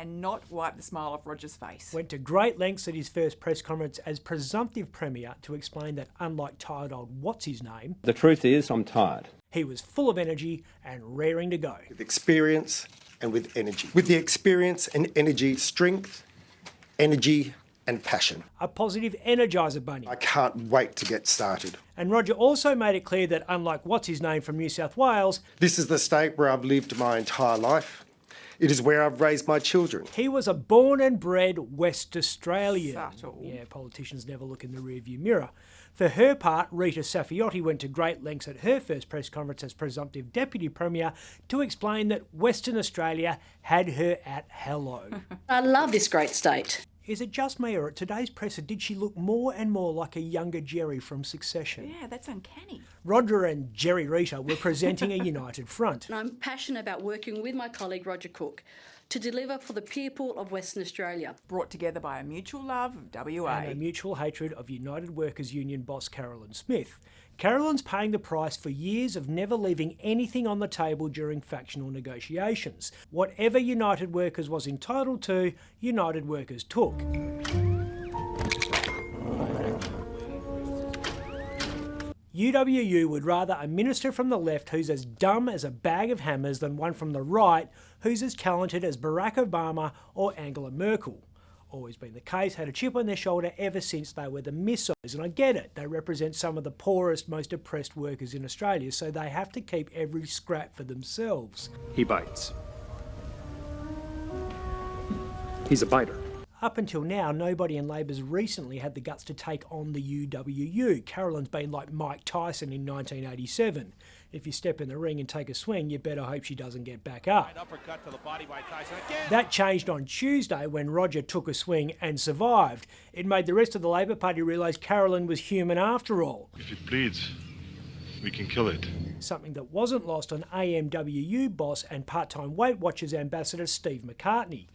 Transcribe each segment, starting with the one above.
and not wipe the smile off Roger's face. Went to great lengths at his first press conference as presumptive premier to explain that unlike tired old what's-his-name... The truth is, I'm tired. He was full of energy and raring to go. With experience and with energy. With the experience and energy, strength, energy and passion. A positive energiser bunny. I can't wait to get started. And Roger also made it clear that unlike what's-his-name from New South Wales... This is the state where I've lived my entire life. It is where I've raised my children. He was a born and bred West Australian. Subtle. Yeah, politicians never look in the rearview mirror. For her part, Rita Saffioti went to great lengths at her first press conference as presumptive Deputy Premier to explain that Western Australia had her at hello. I love this great state. Is it just me, or at today's presser did she look more and more like a younger Jerry from Succession? Yeah, that's uncanny. Roger and Jerry Rita were presenting a united front. And I'm passionate about working with my colleague Roger Cook to deliver for the people of Western Australia. Brought together by a mutual love of WA. And a mutual hatred of United Workers Union boss Carolyn Smith. Carolyn's paying the price for years of never leaving anything on the table during factional negotiations. Whatever United Workers was entitled to, United Workers took. UWU would rather a minister from the left who's as dumb as a bag of hammers than one from the right who's as talented as Barack Obama or Angela Merkel. Always been the case, had a chip on their shoulder ever since they were the missos, and I get it, they represent some of the poorest, most oppressed workers in Australia, so they have to keep every scrap for themselves. He bites. He's a biter. Up until now, nobody in Labor's recently had the guts to take on the UWU. Carolyn's been like Mike Tyson in 1987. If you step in the ring and take a swing, you better hope she doesn't get back up. Uppercut to the body by Tyson again. That changed on Tuesday when Roger took a swing and survived. It made the rest of the Labor Party realise Carolyn was human after all. If it bleeds, we can kill it. Something that wasn't lost on AMWU boss and part-time Weight Watchers ambassador Steve McCartney.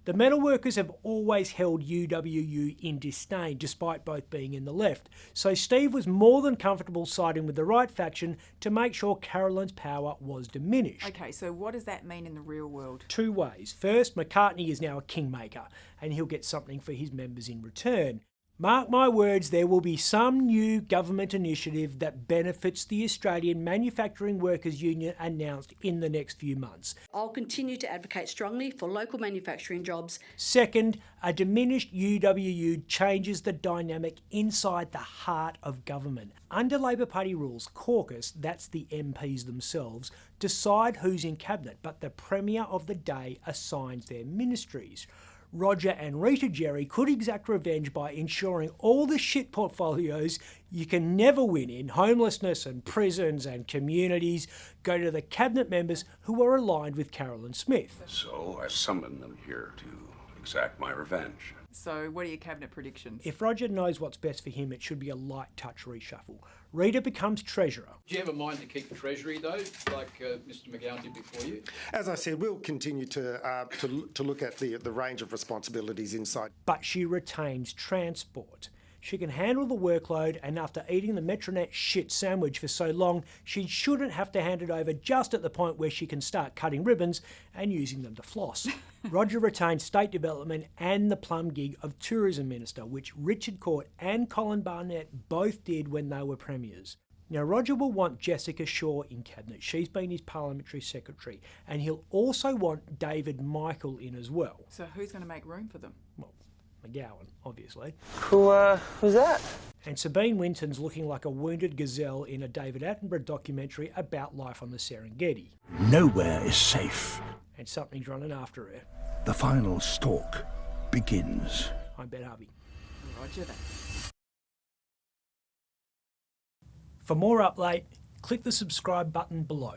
The metalworkers have always held UWU in disdain, despite both being in the left. So Steve was more than comfortable siding with the right faction to make sure Carolyn's power was diminished. Okay, so what does that mean in the real world? Two ways. First, McCartney is now a kingmaker, and he'll get something for his members in return. Mark my words, there will be some new government initiative that benefits the Australian Manufacturing Workers Union announced in the next few months. I'll continue to advocate strongly for local manufacturing jobs. Second, a diminished UWU changes the dynamic inside the heart of government. Under Labor Party rules, caucus, that's the MPs themselves, decide who's in cabinet, but the Premier of the day assigns their ministries. Roger and Rita Jerry could exact revenge by ensuring all the shit portfolios you can never win in, homelessness and prisons and communities, go to the cabinet members who are aligned with Carolyn Smith. So I summoned them here to exact my revenge. So what are your cabinet predictions? If Roger knows what's best for him, it should be a light touch reshuffle. Rita becomes treasurer. Do you have a mind to keep Treasury though, like Mr McGowan did before you? As I said, we'll continue to look at the range of responsibilities inside. But she retains transport. She can handle the workload, and after eating the Metronet shit sandwich for so long, she shouldn't have to hand it over just at the point where she can start cutting ribbons and using them to floss. Roger retained state development and the plum gig of tourism minister, which Richard Court and Colin Barnett both did when they were premiers. Now, Roger will want Jessica Shaw in cabinet. She's been his parliamentary secretary, and he'll also want David Michael in as well. So who's going to make room for them? Well, McGowan, obviously. Who's that? And Sabine Winton's looking like a wounded gazelle in a David Attenborough documentary about life on the Serengeti. Nowhere is safe. And something's running after her. The final stalk begins. I'm Ben Harvey. Roger that. For more update, click the subscribe button below.